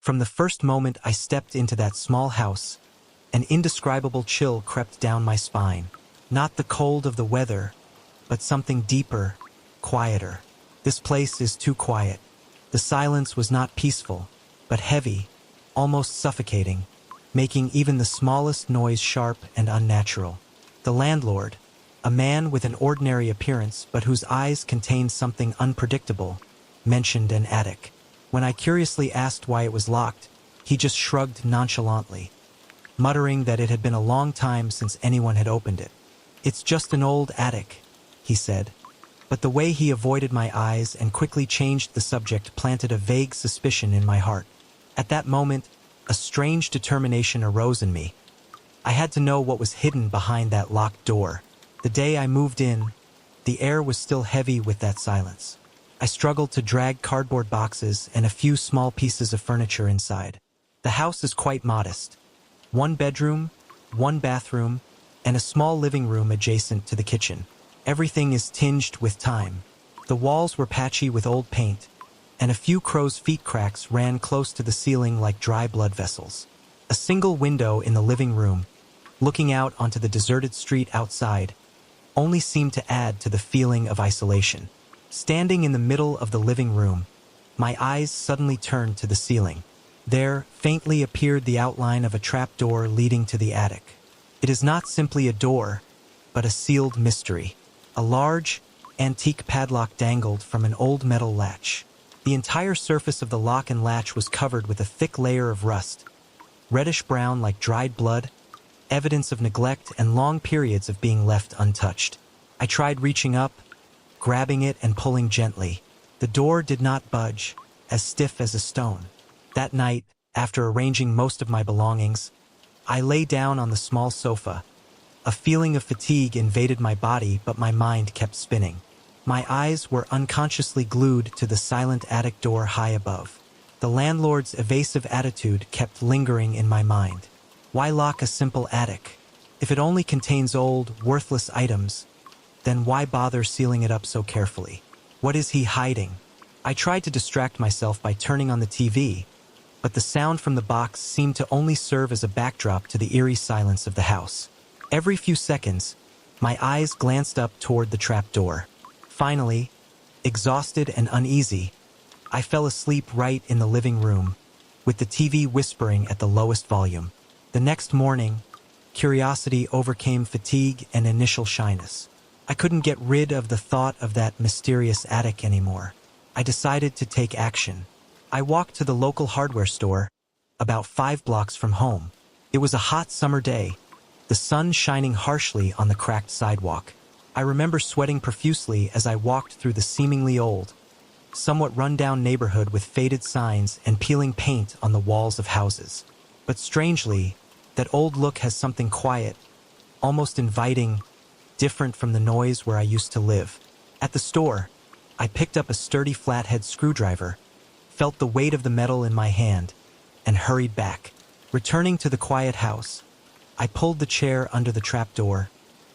From the first moment I stepped into that small house, an indescribable chill crept down my spine. Not the cold of the weather, but something deeper, quieter. This place is too quiet. The silence was not peaceful, but heavy, almost suffocating, making even the smallest noise sharp and unnatural. The landlord, a man with an ordinary appearance but whose eyes contained something unpredictable, mentioned an attic. When I curiously asked why it was locked, he just shrugged nonchalantly, muttering that it had been a long time since anyone had opened it. "It's just an old attic," he said. But the way he avoided my eyes and quickly changed the subject planted a vague suspicion in my heart. At that moment, a strange determination arose in me. I had to know what was hidden behind that locked door. The day I moved in, the air was still heavy with that silence. I struggled to drag cardboard boxes and a few small pieces of furniture inside. The house is quite modest. 1 bedroom, 1 bathroom, and a small living room adjacent to the kitchen. Everything is tinged with time. The walls were patchy with old paint, and a few crow's feet cracks ran close to the ceiling like dry blood vessels. A single window in the living room, looking out onto the deserted street outside, only seemed to add to the feeling of isolation. Standing in the middle of the living room, my eyes suddenly turned to the ceiling. There faintly appeared the outline of a trapdoor leading to the attic. It is not simply a door, but a sealed mystery. A large, antique padlock dangled from an old metal latch. The entire surface of the lock and latch was covered with a thick layer of rust, reddish-brown like dried blood, evidence of neglect and long periods of being left untouched. I tried reaching up, grabbing it and pulling gently. The door did not budge, as stiff as a stone. That night, after arranging most of my belongings, I lay down on the small sofa. A feeling of fatigue invaded my body, but my mind kept spinning. My eyes were unconsciously glued to the silent attic door high above. The landlord's evasive attitude kept lingering in my mind. Why lock a simple attic? If it only contains old, worthless items, then why bother sealing it up so carefully? What is he hiding? I tried to distract myself by turning on the TV, but the sound from the box seemed to only serve as a backdrop to the eerie silence of the house. Every few seconds, my eyes glanced up toward the trapdoor. Finally, exhausted and uneasy, I fell asleep right in the living room, with the TV whispering at the lowest volume. The next morning, curiosity overcame fatigue and initial shyness. I couldn't get rid of the thought of that mysterious attic anymore. I decided to take action. I walked to the local hardware store, about 5 blocks from home. It was a hot summer day, the sun shining harshly on the cracked sidewalk. I remember sweating profusely as I walked through the seemingly old, somewhat run-down neighborhood with faded signs and peeling paint on the walls of houses. But strangely, that old look has something quiet, almost inviting, different from the noise where I used to live. At the store, I picked up a sturdy flathead screwdriver, felt the weight of the metal in my hand, and hurried back. Returning to the quiet house, I pulled the chair under the trapdoor,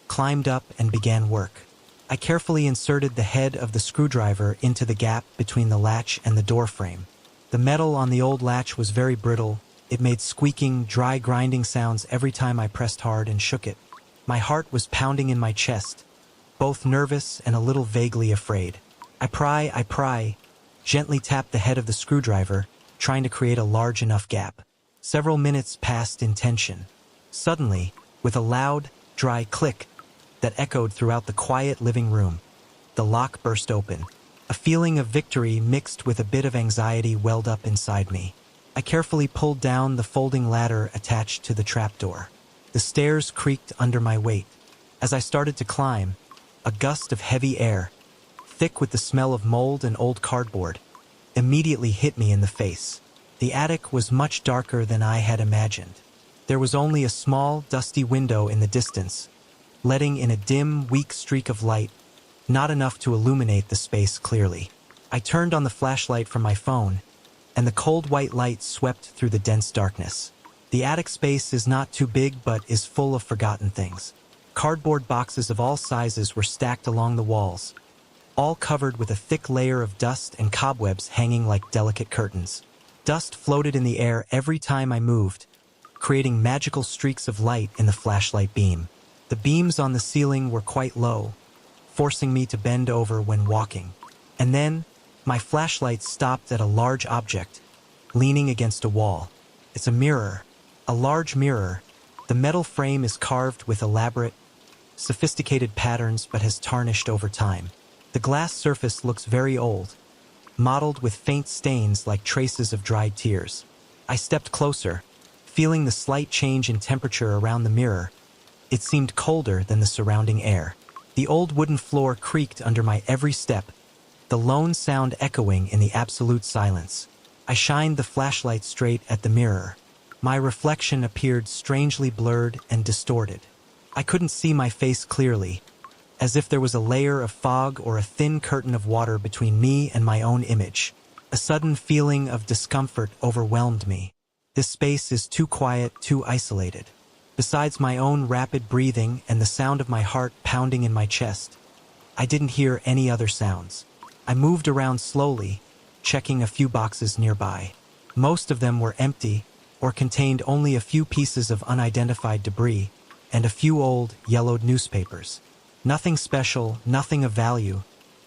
climbed up and began work. I carefully inserted the head of the screwdriver into the gap between the latch and the door frame. The metal on the old latch was very brittle. It made squeaking, dry grinding sounds every time I pressed hard and shook it. My heart was pounding in my chest, both nervous and a little vaguely afraid. I pry, gently tapped the head of the screwdriver, trying to create a large enough gap. Several minutes passed in tension. Suddenly, with a loud, dry click that echoed throughout the quiet living room, the lock burst open. A feeling of victory mixed with a bit of anxiety welled up inside me. I carefully pulled down the folding ladder attached to the trapdoor. The stairs creaked under my weight. As I started to climb, a gust of heavy air, thick with the smell of mold and old cardboard, immediately hit me in the face. The attic was much darker than I had imagined. There was only a small, dusty window in the distance, letting in a dim, weak streak of light, not enough to illuminate the space clearly. I turned on the flashlight from my phone, and the cold white light swept through the dense darkness. The attic space is not too big but is full of forgotten things. Cardboard boxes of all sizes were stacked along the walls, all covered with a thick layer of dust and cobwebs hanging like delicate curtains. Dust floated in the air every time I moved, creating magical streaks of light in the flashlight beam. The beams on the ceiling were quite low, forcing me to bend over when walking. And then, my flashlight stopped at a large object, leaning against a wall. It's a mirror, a large mirror. The metal frame is carved with elaborate, sophisticated patterns but has tarnished over time. The glass surface looks very old, mottled with faint stains like traces of dried tears. I stepped closer, feeling the slight change in temperature around the mirror. It seemed colder than the surrounding air. The old wooden floor creaked under my every step, the lone sound echoing in the absolute silence. I shined the flashlight straight at the mirror. My reflection appeared strangely blurred and distorted. I couldn't see my face clearly, as if there was a layer of fog or a thin curtain of water between me and my own image. A sudden feeling of discomfort overwhelmed me. This space is too quiet, too isolated. Besides my own rapid breathing and the sound of my heart pounding in my chest, I didn't hear any other sounds. I moved around slowly, checking a few boxes nearby. Most of them were empty or contained only a few pieces of unidentified debris and a few old, yellowed newspapers. Nothing special, nothing of value,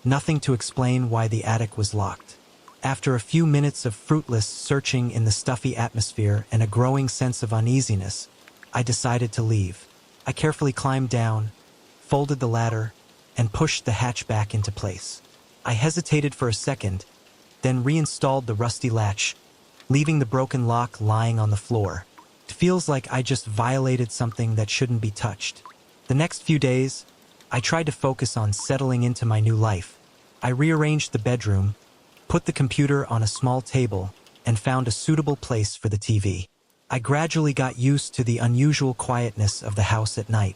nothing to explain why the attic was locked. After a few minutes of fruitless searching in the stuffy atmosphere and a growing sense of uneasiness, I decided to leave. I carefully climbed down, folded the ladder, and pushed the hatch back into place. I hesitated for a second, then reinstalled the rusty latch, leaving the broken lock lying on the floor. It feels like I just violated something that shouldn't be touched. The next few days, I tried to focus on settling into my new life. I rearranged the bedroom, put the computer on a small table, and found a suitable place for the TV. I gradually got used to the unusual quietness of the house at night.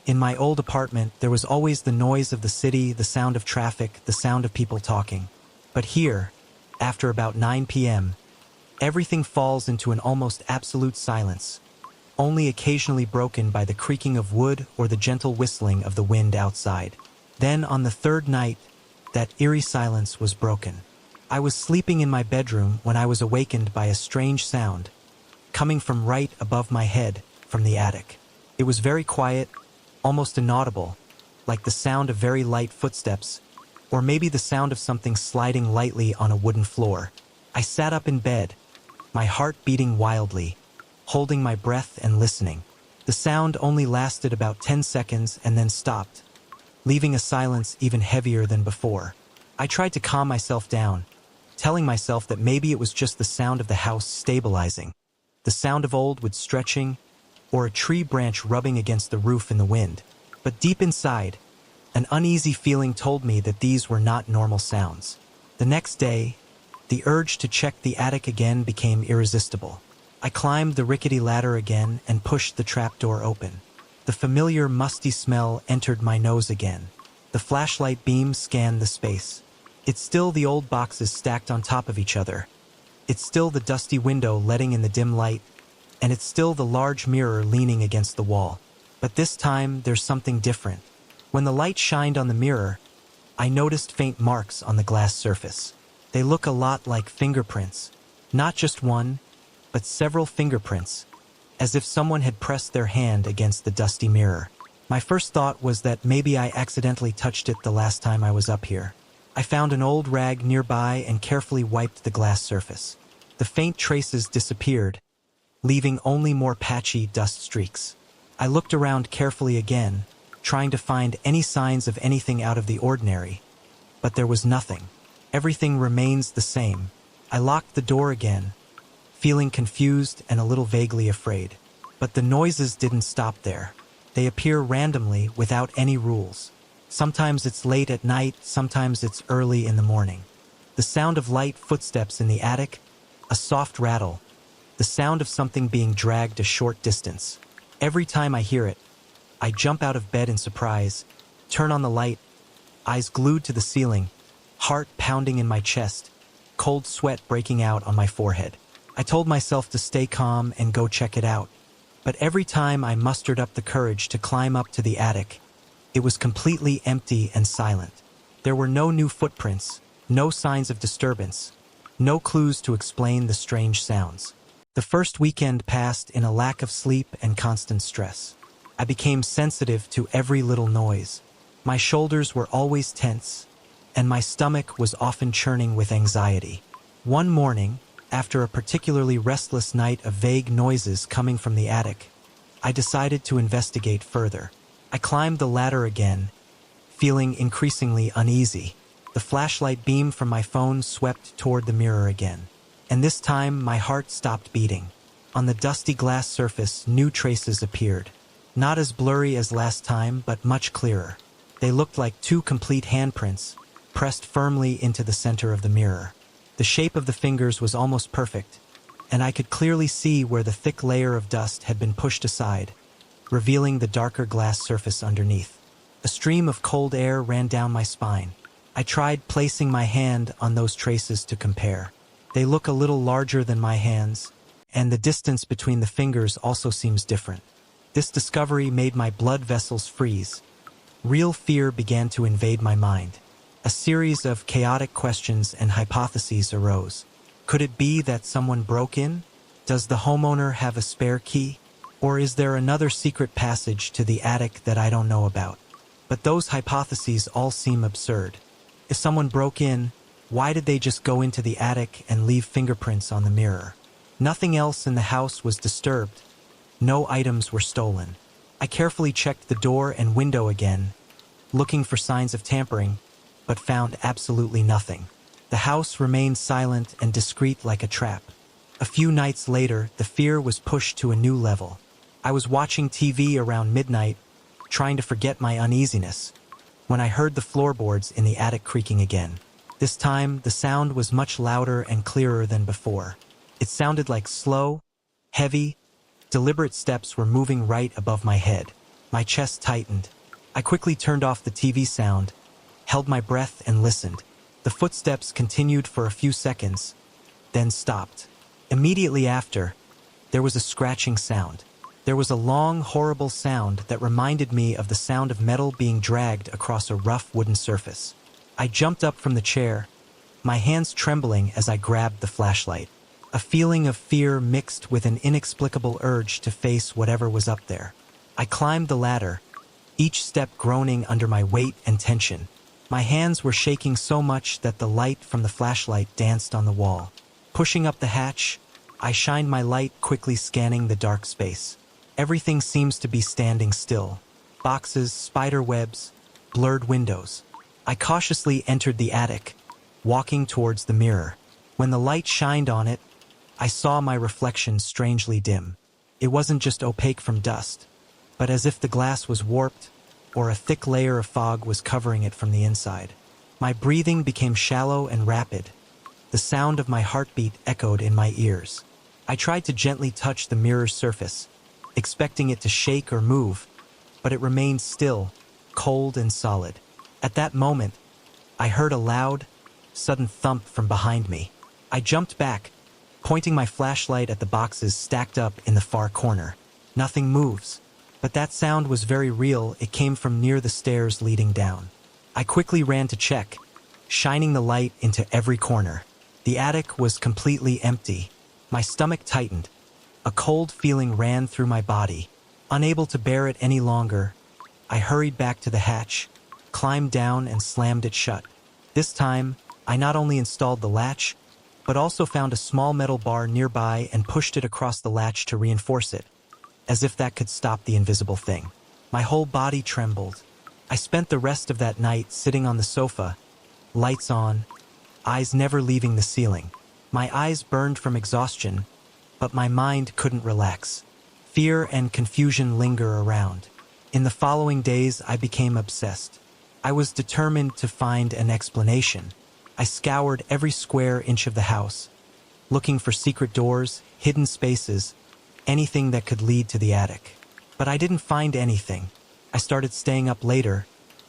In my old apartment, there was always the noise of the city, the sound of traffic, the sound of people talking. But here, after about 9 p.m., everything falls into an almost absolute silence, only occasionally broken by the creaking of wood or the gentle whistling of the wind outside. Then, on the third night, that eerie silence was broken. I was sleeping in my bedroom when I was awakened by a strange sound, coming from right above my head from the attic. It was very quiet, almost inaudible, like the sound of very light footsteps, or maybe the sound of something sliding lightly on a wooden floor. I sat up in bed, my heart beating wildly, holding my breath and listening. The sound only lasted about 10 seconds and then stopped, leaving a silence even heavier than before. I tried to calm myself down, telling myself that maybe it was just the sound of the house stabilizing, the sound of old wood stretching, or a tree branch rubbing against the roof in the wind. But deep inside, an uneasy feeling told me that these were not normal sounds. The next day, the urge to check the attic again became irresistible. I climbed the rickety ladder again and pushed the trapdoor open. The familiar musty smell entered my nose again. The flashlight beam scanned the space. It's still the old boxes stacked on top of each other. It's still the dusty window letting in the dim light, and it's still the large mirror leaning against the wall. But this time, there's something different. When the light shined on the mirror, I noticed faint marks on the glass surface. They look a lot like fingerprints. Not just one, but several fingerprints, as if someone had pressed their hand against the dusty mirror. My first thought was that maybe I accidentally touched it the last time I was up here. I found an old rag nearby and carefully wiped the glass surface. The faint traces disappeared, leaving only more patchy dust streaks. I looked around carefully again, trying to find any signs of anything out of the ordinary, but there was nothing. Everything remains the same. I locked the door again, feeling confused and a little vaguely afraid. But the noises didn't stop there. They appear randomly without any rules. Sometimes it's late at night, sometimes it's early in the morning. The sound of light footsteps in the attic, a soft rattle, the sound of something being dragged a short distance. Every time I hear it, I jump out of bed in surprise, turn on the light, eyes glued to the ceiling, heart pounding in my chest, cold sweat breaking out on my forehead. I told myself to stay calm and go check it out. But every time I mustered up the courage to climb up to the attic, it was completely empty and silent. There were no new footprints, no signs of disturbance, No clues to explain the strange sounds. The first weekend passed in a lack of sleep and constant stress. I became sensitive to every little noise. My shoulders were always tense, and my stomach was often churning with anxiety. One morning, after a particularly restless night of vague noises coming from the attic, I decided to investigate further. I climbed the ladder again, feeling increasingly uneasy. The flashlight beam from my phone swept toward the mirror again, and this time my heart stopped beating. On the dusty glass surface, new traces appeared. Not as blurry as last time, but much clearer. They looked like two complete handprints, pressed firmly into the center of the mirror. The shape of the fingers was almost perfect, and I could clearly see where the thick layer of dust had been pushed aside, revealing the darker glass surface underneath. A stream of cold air ran down my spine. I tried placing my hand on those traces to compare. They look a little larger than my hands, and the distance between the fingers also seems different. This discovery made my blood vessels freeze. Real fear began to invade my mind. A series of chaotic questions and hypotheses arose. Could it be that someone broke in? Does the homeowner have a spare key? Or is there another secret passage to the attic that I don't know about? But those hypotheses all seem absurd. If someone broke in, why did they just go into the attic and leave fingerprints on the mirror? Nothing else in the house was disturbed. No items were stolen. I carefully checked the door and window again, looking for signs of tampering, but found absolutely nothing. The house remained silent and discreet like a trap. A few nights later, the fear was pushed to a new level. I was watching TV around midnight, trying to forget my uneasiness, when I heard the floorboards in the attic creaking again. This time, the sound was much louder and clearer than before. It sounded like slow, heavy, deliberate steps were moving right above my head. My chest tightened. I quickly turned off the TV sound, held my breath and listened. The footsteps continued for a few seconds, then stopped. Immediately after, there was a scratching sound. There was a long, horrible sound that reminded me of the sound of metal being dragged across a rough wooden surface. I jumped up from the chair, my hands trembling as I grabbed the flashlight. A feeling of fear mixed with an inexplicable urge to face whatever was up there. I climbed the ladder, each step groaning under my weight and tension. My hands were shaking so much that the light from the flashlight danced on the wall. Pushing up the hatch, I shined my light, quickly scanning the dark space. Everything seems to be standing still. Boxes, spider webs, blurred windows. I cautiously entered the attic, walking towards the mirror. When the light shined on it, I saw my reflection strangely dim. It wasn't just opaque from dust, but as if the glass was warped, or a thick layer of fog was covering it from the inside. My breathing became shallow and rapid. The sound of my heartbeat echoed in my ears. I tried to gently touch the mirror's surface, expecting it to shake or move, but it remained still, cold and solid. At that moment, I heard a loud, sudden thump from behind me. I jumped back, pointing my flashlight at the boxes stacked up in the far corner. Nothing moves. But that sound was very real. It came from near the stairs leading down. I quickly ran to check, shining the light into every corner. The attic was completely empty. My stomach tightened. A cold feeling ran through my body. Unable to bear it any longer, I hurried back to the hatch, climbed down and slammed it shut. This time, I not only installed the latch, but also found a small metal bar nearby and pushed it across the latch to reinforce it, as if that could stop the invisible thing. My whole body trembled. I spent the rest of that night sitting on the sofa, lights on, eyes never leaving the ceiling. My eyes burned from exhaustion, but my mind couldn't relax. Fear and confusion linger around. In the following days, I became obsessed. I was determined to find an explanation. I scoured every square inch of the house, looking for secret doors, hidden spaces, anything that could lead to the attic. But I didn't find anything. I started staying up later,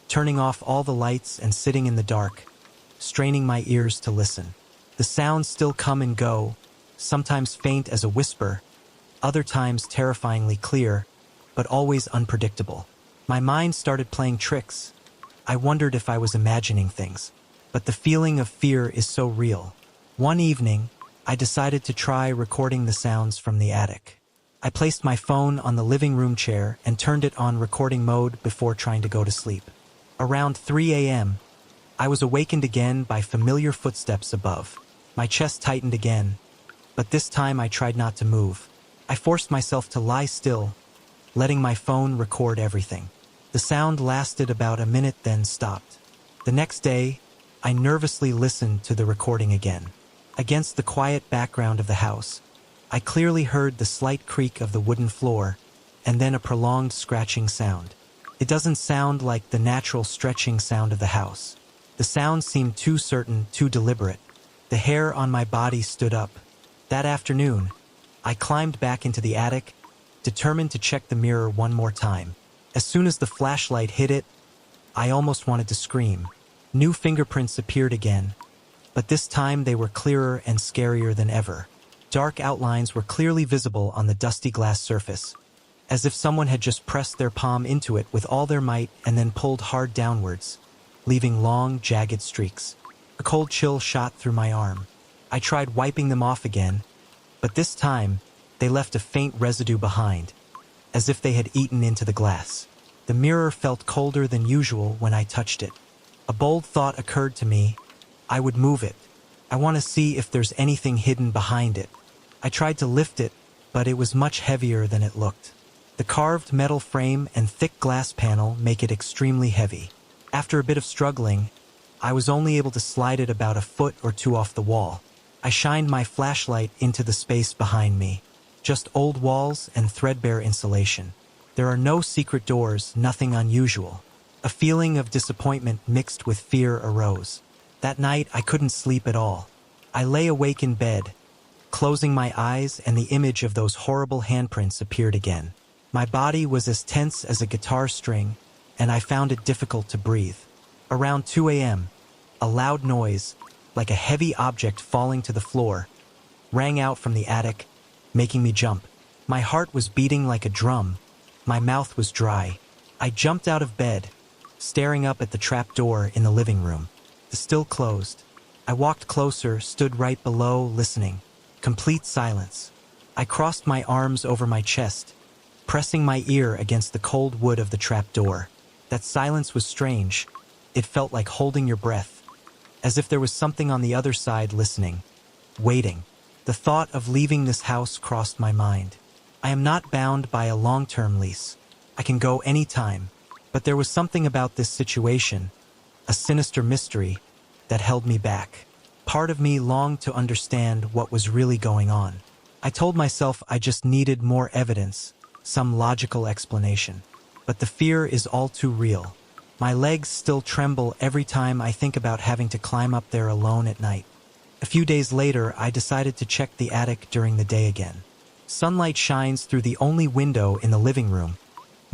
turning off all the lights and sitting in the dark, straining my ears to listen. The sounds still come and go, sometimes faint as a whisper, other times terrifyingly clear, but always unpredictable. My mind started playing tricks. I wondered if I was imagining things. But the feeling of fear is so real. One evening, I decided to try recording the sounds from the attic. I placed my phone on the living room chair and turned it on recording mode before trying to go to sleep. Around 3 a.m., I was awakened again by familiar footsteps above. My chest tightened again, but this time I tried not to move. I forced myself to lie still, letting my phone record everything. The sound lasted about a minute, then stopped. The next day, I nervously listened to the recording again. Against the quiet background of the house, I clearly heard the slight creak of the wooden floor, and then a prolonged scratching sound. It doesn't sound like the natural stretching sound of the house. The sound seemed too certain, too deliberate. The hair on my body stood up. That afternoon, I climbed back into the attic, determined to check the mirror one more time. As soon as the flashlight hit it, I almost wanted to scream. New fingerprints appeared again, but this time they were clearer and scarier than ever. Dark outlines were clearly visible on the dusty glass surface, as if someone had just pressed their palm into it with all their might and then pulled hard downwards, leaving long, jagged streaks. A cold chill shot through my arm. I tried wiping them off again, but this time, they left a faint residue behind, as if they had eaten into the glass. The mirror felt colder than usual when I touched it. A bold thought occurred to me. I would move it. I want to see if there's anything hidden behind it. I tried to lift it, but it was much heavier than it looked. The carved metal frame and thick glass panel make it extremely heavy. After a bit of struggling, I was only able to slide it about a foot or two off the wall. I shined my flashlight into the space behind me. Just old walls and threadbare insulation. There are no secret doors, nothing unusual. A feeling of disappointment mixed with fear arose. That night, I couldn't sleep at all. I lay awake in bed, closing my eyes, and the image of those horrible handprints appeared again. My body was as tense as a guitar string, and I found it difficult to breathe. Around 2 a.m., a loud noise, like a heavy object falling to the floor, rang out from the attic, making me jump. My heart was beating like a drum. My mouth was dry. I jumped out of bed, staring up at the trap door in the living room. It still closed. I walked closer, stood right below, listening. Complete silence. I crossed my arms over my chest, pressing my ear against the cold wood of the trap door. That silence was strange. It felt like holding your breath, as if there was something on the other side listening, waiting. The thought of leaving this house crossed my mind. I am not bound by a long-term lease. I can go any time. But there was something about this situation, a sinister mystery, that held me back. Part of me longed to understand what was really going on. I told myself I just needed more evidence, some logical explanation. But the fear is all too real. My legs still tremble every time I think about having to climb up there alone at night. A few days later, I decided to check the attic during the day again. Sunlight shines through the only window in the living room,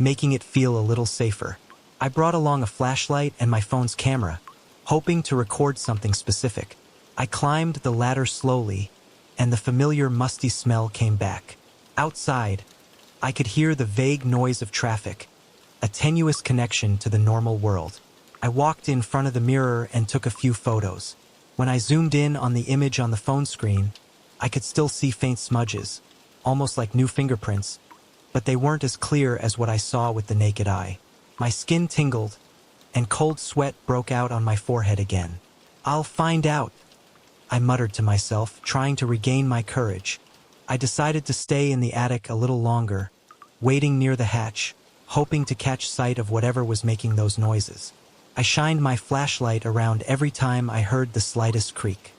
making it feel a little safer. I brought along a flashlight and my phone's camera, hoping to record something specific. I climbed the ladder slowly, and the familiar musty smell came back. Outside, I could hear the vague noise of traffic, a tenuous connection to the normal world. I walked in front of the mirror and took a few photos. When I zoomed in on the image on the phone screen, I could still see faint smudges, almost like new fingerprints, but they weren't as clear as what I saw with the naked eye. My skin tingled, and cold sweat broke out on my forehead again. "I'll find out," I muttered to myself, trying to regain my courage. I decided to stay in the attic a little longer, waiting near the hatch, hoping to catch sight of whatever was making those noises. I shined my flashlight around every time I heard the slightest creak.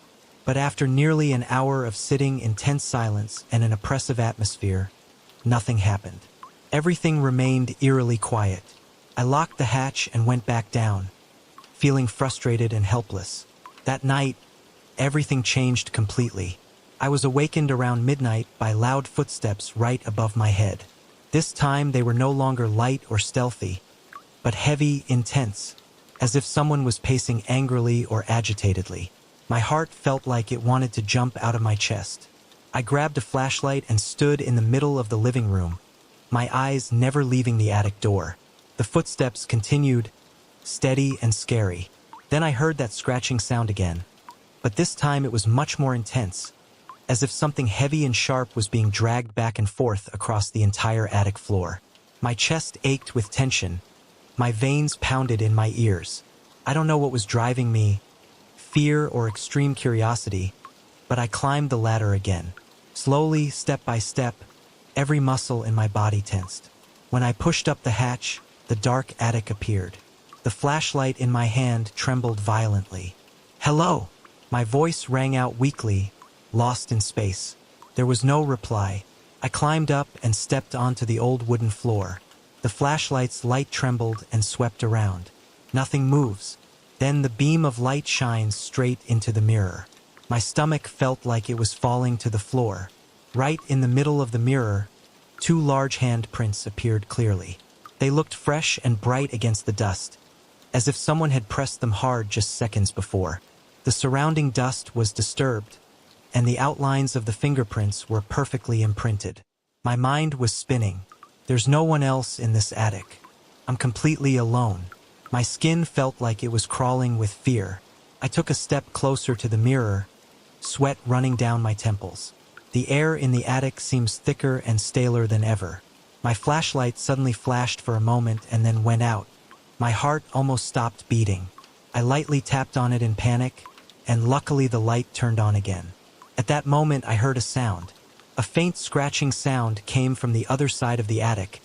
But after nearly an hour of sitting in tense silence and an oppressive atmosphere, nothing happened. Everything remained eerily quiet. I locked the hatch and went back down, feeling frustrated and helpless. That night, everything changed completely. I was awakened around midnight by loud footsteps right above my head. This time they were no longer light or stealthy, but heavy, intense, as if someone was pacing angrily or agitatedly. My heart felt like it wanted to jump out of my chest. I grabbed a flashlight and stood in the middle of the living room, my eyes never leaving the attic door. The footsteps continued, steady and scary. Then I heard that scratching sound again. but this time it was much more intense, as if something heavy and sharp was being dragged back and forth across the entire attic floor. My chest ached with tension. My veins pounded in my ears. I don't know what was driving me, fear or extreme curiosity, but I climbed the ladder again. Slowly, step by step, every muscle in my body tensed. When I pushed up the hatch, the dark attic appeared. The flashlight in my hand trembled violently. "Hello!" My voice rang out weakly, lost in space. There was no reply. I climbed up and stepped onto the old wooden floor. The flashlight's light trembled and swept around. Nothing moves. Then the beam of light shines straight into the mirror. My stomach felt like it was falling to the floor. Right in the middle of the mirror, two large handprints appeared clearly. They looked fresh and bright against the dust, as if someone had pressed them hard just seconds before. The surrounding dust was disturbed, and the outlines of the fingerprints were perfectly imprinted. My mind was spinning. There's no one else in this attic. I'm completely alone. My skin felt like it was crawling with fear. I took a step closer to the mirror, sweat running down my temples. The air in the attic seems thicker and staler than ever. My flashlight suddenly flashed for a moment and then went out. My heart almost stopped beating. I lightly tapped on it in panic, and luckily the light turned on again. At that moment I heard a sound. A faint scratching sound came from the other side of the attic,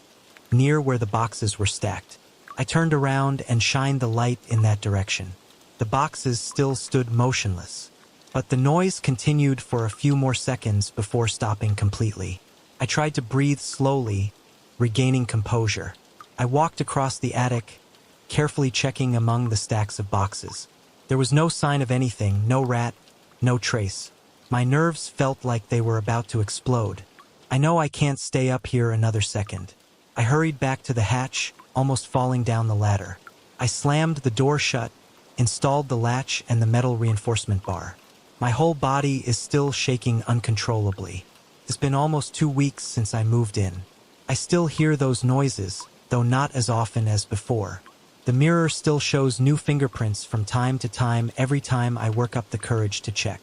near where the boxes were stacked. I turned around and shined the light in that direction. The boxes still stood motionless, but the noise continued for a few more seconds before stopping completely. I tried to breathe slowly, regaining composure. I walked across the attic, carefully checking among the stacks of boxes. There was no sign of anything, no rat, no trace. My nerves felt like they were about to explode. I know I can't stay up here another second. I hurried back to the hatch, almost falling down the ladder. I slammed the door shut, installed the latch and the metal reinforcement bar. My whole body is still shaking uncontrollably. It's been almost 2 weeks since I moved in. I still hear those noises, though not as often as before. The mirror still shows new fingerprints from time to time every time I work up the courage to check.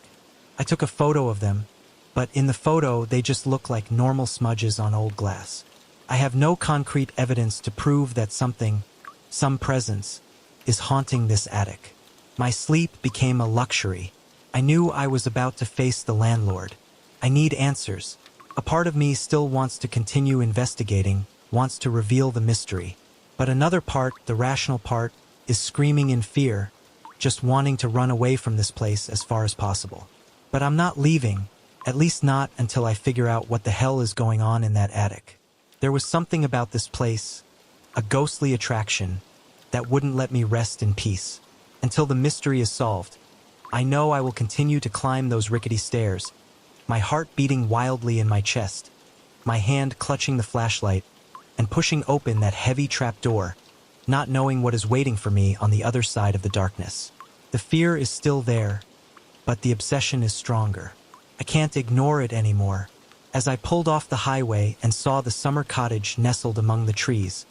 I took a photo of them, but in the photo they just look like normal smudges on old glass. I have no concrete evidence to prove that something, some presence, is haunting this attic. My sleep became a luxury. I knew I was about to face the landlord. I need answers. A part of me still wants to continue investigating, wants to reveal the mystery. But another part, the rational part, is screaming in fear, just wanting to run away from this place as far as possible. But I'm not leaving, at least not until I figure out what the hell is going on in that attic. There was something about this place, a ghostly attraction, that wouldn't let me rest in peace. Until the mystery is solved, I know I will continue to climb those rickety stairs, my heart beating wildly in my chest, my hand clutching the flashlight, and pushing open that heavy trapdoor, not knowing what is waiting for me on the other side of the darkness. The fear is still there, but the obsession is stronger. I can't ignore it anymore. As I pulled off the highway and saw the summer cottage nestled among the trees,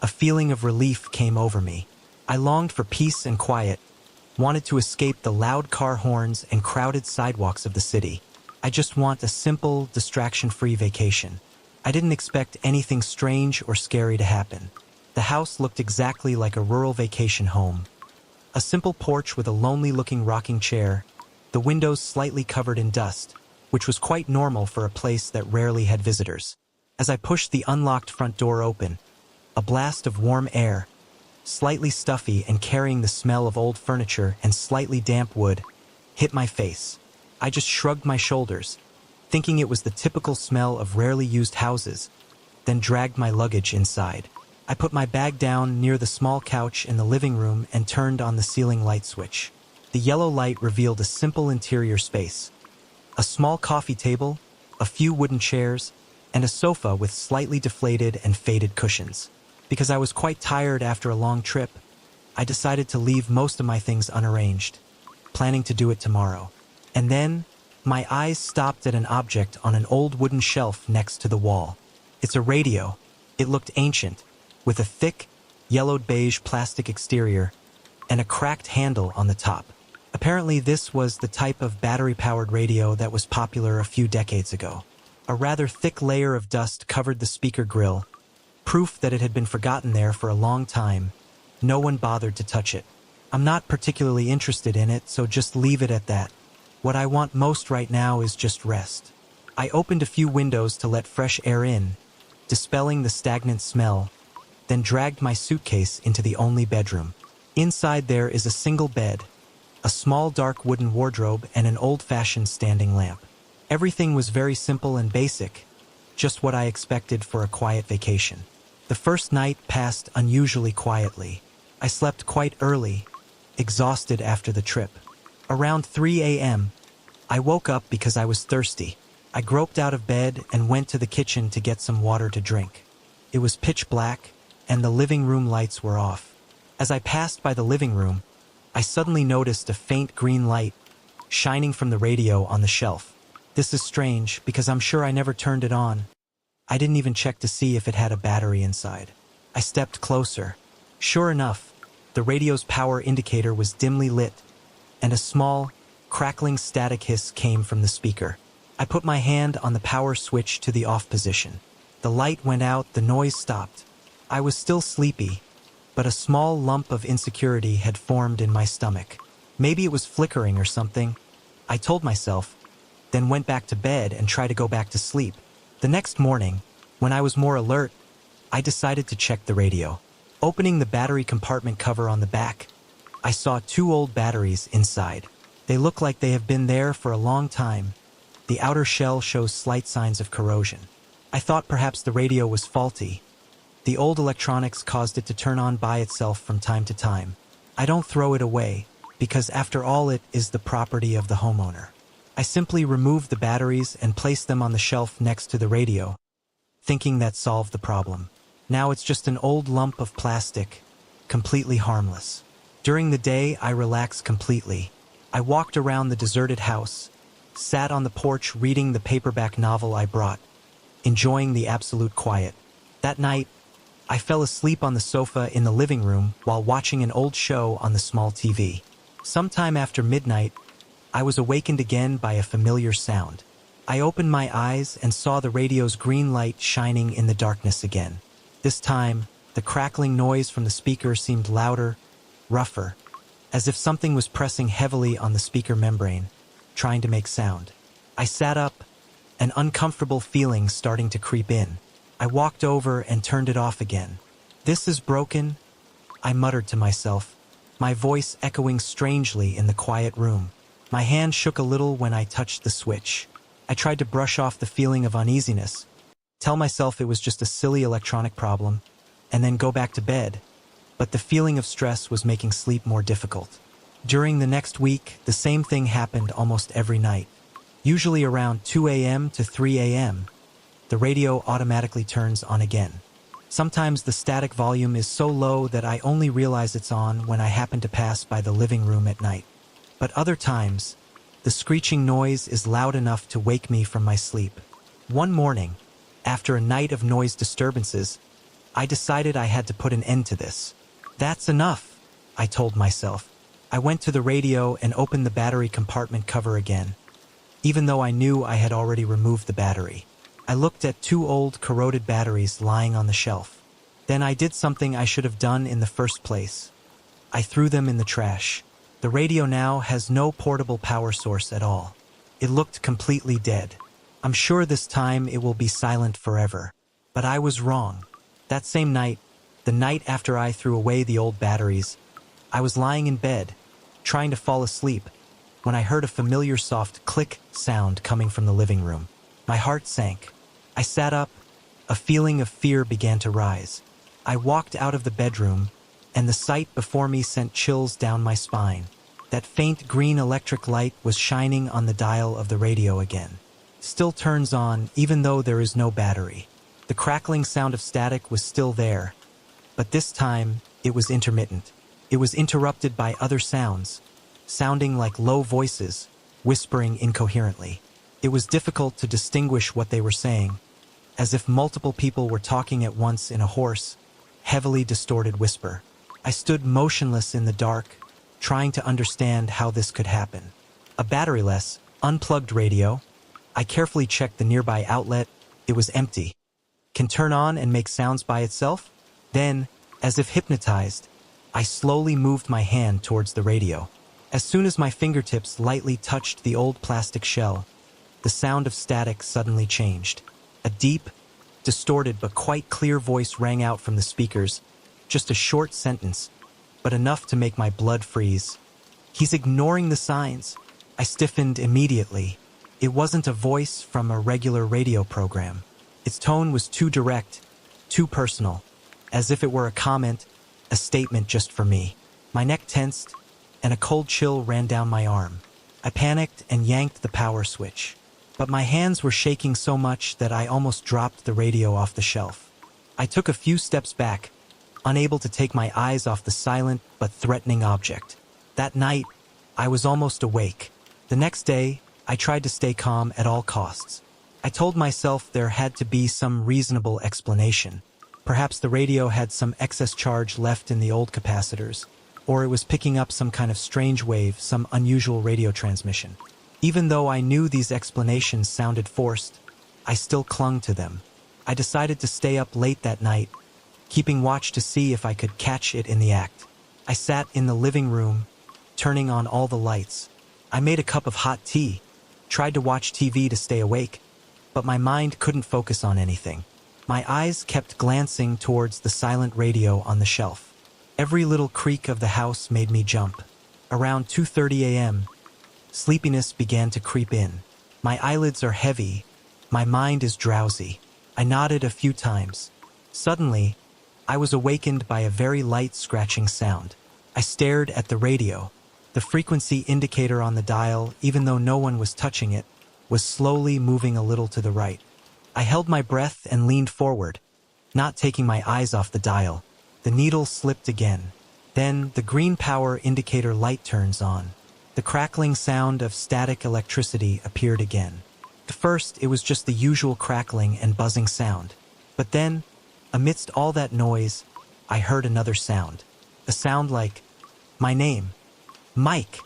a feeling of relief came over me. I longed for peace and quiet, wanted to escape the loud car horns and crowded sidewalks of the city. I just want a simple, distraction-free vacation. I didn't expect anything strange or scary to happen. The house looked exactly like a rural vacation home. A simple porch with a lonely-looking rocking chair, the windows slightly covered in dust, which was quite normal for a place that rarely had visitors. As I pushed the unlocked front door open, a blast of warm air, slightly stuffy and carrying the smell of old furniture and slightly damp wood, hit my face. I just shrugged my shoulders, thinking it was the typical smell of rarely used houses, then dragged my luggage inside. I put my bag down near the small couch in the living room and turned on the ceiling light switch. The yellow light revealed a simple interior space. A small coffee table, a few wooden chairs, and a sofa with slightly deflated and faded cushions. Because I was quite tired after a long trip, I decided to leave most of my things unarranged, planning to do it tomorrow. And then, my eyes stopped at an object on an old wooden shelf next to the wall. It's a radio. It looked ancient, with a thick, yellowed beige plastic exterior and a cracked handle on the top. Apparently this was the type of battery-powered radio that was popular a few decades ago. A rather thick layer of dust covered the speaker grill, proof that it had been forgotten there for a long time. No one bothered to touch it. I'm not particularly interested in it, so just leave it at that. What I want most right now is just rest. I opened a few windows to let fresh air in, dispelling the stagnant smell, then dragged my suitcase into the only bedroom. Inside there is a single bed, a small dark wooden wardrobe, and an old-fashioned standing lamp. Everything was very simple and basic, just what I expected for a quiet vacation. The first night passed unusually quietly. I slept quite early, exhausted after the trip. Around 3 a.m., I woke up because I was thirsty. I groped out of bed and went to the kitchen to get some water to drink. It was pitch black, and the living room lights were off. As I passed by the living room, I suddenly noticed a faint green light shining from the radio on the shelf. This is strange because I'm sure I never turned it on. I didn't even check to see if it had a battery inside. I stepped closer. Sure enough, the radio's power indicator was dimly lit, and a small, crackling static hiss came from the speaker. I put my hand on the power switch to the off position. The light went out, the noise stopped. I was still sleepy, but a small lump of insecurity had formed in my stomach. Maybe it was flickering or something, I told myself, then went back to bed and tried to go back to sleep. The next morning, when I was more alert, I decided to check the radio. Opening the battery compartment cover on the back, I saw 2 old batteries inside. They look like they have been there for a long time. The outer shell shows slight signs of corrosion. I thought perhaps the radio was faulty. The old electronics caused it to turn on by itself from time to time. I don't throw it away, because after all it is the property of the homeowner. I simply removed the batteries and placed them on the shelf next to the radio, thinking that solved the problem. Now it's just an old lump of plastic, completely harmless. During the day, I relaxed completely. I walked around the deserted house, sat on the porch reading the paperback novel I brought, enjoying the absolute quiet. That night, I fell asleep on the sofa in the living room while watching an old show on the small TV. Sometime after midnight, I was awakened again by a familiar sound. I opened my eyes and saw the radio's green light shining in the darkness again. This time, the crackling noise from the speaker seemed louder, rougher, as if something was pressing heavily on the speaker membrane, trying to make sound. I sat up, an uncomfortable feeling starting to creep in. I walked over and turned it off again. "This is broken," I muttered to myself, my voice echoing strangely in the quiet room. My hand shook a little when I touched the switch. I tried to brush off the feeling of uneasiness, tell myself it was just a silly electronic problem, and then go back to bed. But the feeling of stress was making sleep more difficult. During the next week, the same thing happened almost every night. Usually around 2 a.m. to 3 a.m., the radio automatically turns on again. Sometimes the static volume is so low that I only realize it's on when I happen to pass by the living room at night. But other times, the screeching noise is loud enough to wake me from my sleep. One morning, after a night of noise disturbances, I decided I had to put an end to this. "That's enough," I told myself. I went to the radio and opened the battery compartment cover again, even though I knew I had already removed the battery. I looked at 2 old, corroded batteries lying on the shelf. Then I did something I should have done in the first place. I threw them in the trash. The radio now has no portable power source at all. It looked completely dead. I'm sure this time it will be silent forever. But I was wrong. That same night, the night after I threw away the old batteries, I was lying in bed, trying to fall asleep, when I heard a familiar soft click sound coming from the living room. My heart sank. I sat up. A feeling of fear began to rise. I walked out of the bedroom, and the sight before me sent chills down my spine. That faint green electric light was shining on the dial of the radio again. Still turns on, even though there is no battery. The crackling sound of static was still there, but this time it was intermittent. It was interrupted by other sounds, sounding like low voices, whispering incoherently. It was difficult to distinguish what they were saying, as if multiple people were talking at once in a hoarse, heavily distorted whisper. I stood motionless in the dark, trying to understand how this could happen. A batteryless, unplugged radio. I carefully checked the nearby outlet. It was empty. Can turn on and make sounds by itself? Then, as if hypnotized, I slowly moved my hand towards the radio. As soon as my fingertips lightly touched the old plastic shell, the sound of static suddenly changed. A deep, distorted but quite clear voice rang out from the speakers. Just a short sentence, but enough to make my blood freeze. "He's ignoring the signs." I stiffened immediately. It wasn't a voice from a regular radio program. Its tone was too direct, too personal, as if it were a comment, a statement just for me. My neck tensed, and a cold chill ran down my arm. I panicked and yanked the power switch. But my hands were shaking so much that I almost dropped the radio off the shelf. I took a few steps back, unable to take my eyes off the silent but threatening object. That night, I was almost awake. The next day, I tried to stay calm at all costs. I told myself there had to be some reasonable explanation. Perhaps the radio had some excess charge left in the old capacitors, or it was picking up some kind of strange wave, some unusual radio transmission. Even though I knew these explanations sounded forced, I still clung to them. I decided to stay up late that night, keeping watch to see if I could catch it in the act. I sat in the living room, turning on all the lights. I made a cup of hot tea, tried to watch TV to stay awake, but my mind couldn't focus on anything. My eyes kept glancing towards the silent radio on the shelf. Every little creak of the house made me jump. Around 2:30 a.m., sleepiness began to creep in. My eyelids are heavy. My mind is drowsy. I nodded a few times. Suddenly, I was awakened by a very light scratching sound. I stared at the radio. The frequency indicator on the dial, even though no one was touching it, was slowly moving a little to the right. I held my breath and leaned forward, not taking my eyes off the dial. The needle slipped again. Then the green power indicator light turns on. The crackling sound of static electricity appeared again. At first, it was just the usual crackling and buzzing sound. But then, amidst all that noise, I heard another sound. A sound like my name. Mike.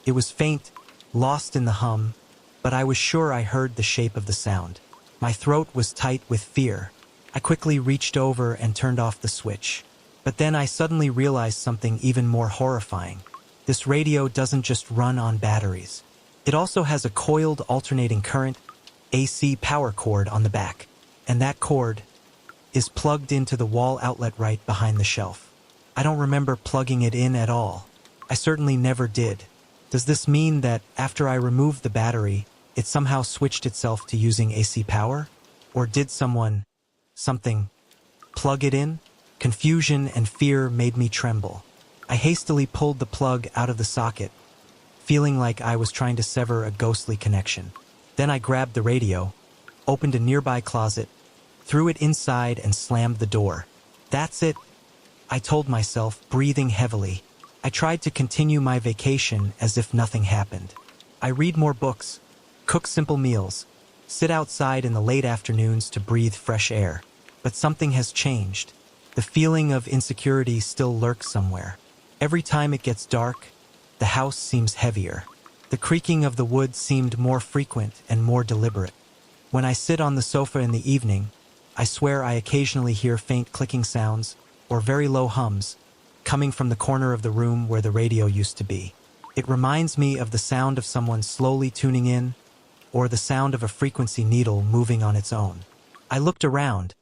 It was faint, lost in the hum, but I was sure I heard the shape of the sound. My throat was tight with fear. I quickly reached over and turned off the switch. But then I suddenly realized something even more horrifying. This radio doesn't just run on batteries. It also has a coiled alternating current, AC power cord on the back. And that cord is plugged into the wall outlet right behind the shelf. I don't remember plugging it in at all. I certainly never did. Does this mean that after I removed the battery, it somehow switched itself to using AC power? Or did something, plug it in? Confusion and fear made me tremble. I hastily pulled the plug out of the socket, feeling like I was trying to sever a ghostly connection. Then I grabbed the radio, opened a nearby closet, threw it inside and slammed the door. That's it, I told myself, breathing heavily. I tried to continue my vacation as if nothing happened. I read more books, cook simple meals, sit outside in the late afternoons to breathe fresh air. But something has changed. The feeling of insecurity still lurks somewhere. Every time it gets dark, the house seems heavier. The creaking of the wood seemed more frequent and more deliberate. When I sit on the sofa in the evening, I swear I occasionally hear faint clicking sounds or very low hums coming from the corner of the room where the radio used to be. It reminds me of the sound of someone slowly tuning in or the sound of a frequency needle moving on its own. I looked around,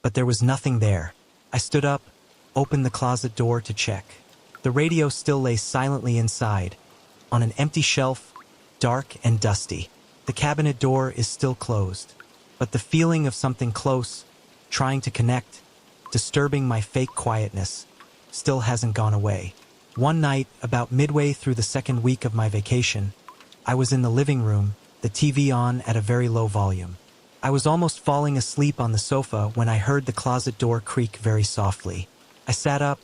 but there was nothing there. I stood up, opened the closet door to check. The radio still lay silently inside, on an empty shelf, dark and dusty. The cabinet door is still closed, but the feeling of something close, trying to connect, disturbing my fake quietness, still hasn't gone away. One night, about midway through the second week of my vacation, I was in the living room, the TV on at a very low volume. I was almost falling asleep on the sofa when I heard the closet door creak very softly. I sat up,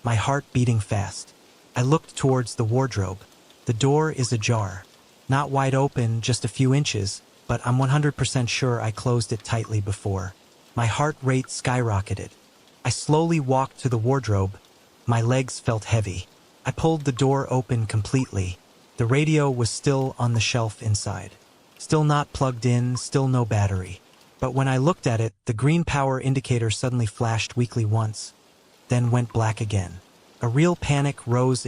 my heart beating fast. I looked towards the wardrobe. The door is ajar. Not wide open, just a few inches, but I'm 100% sure I closed it tightly before. My heart rate skyrocketed. I slowly walked to the wardrobe. My legs felt heavy. I pulled the door open completely. The radio was still on the shelf inside. Still not plugged in, still no battery. But when I looked at it, the green power indicator suddenly flashed weakly once, then went black again. A real panic rose in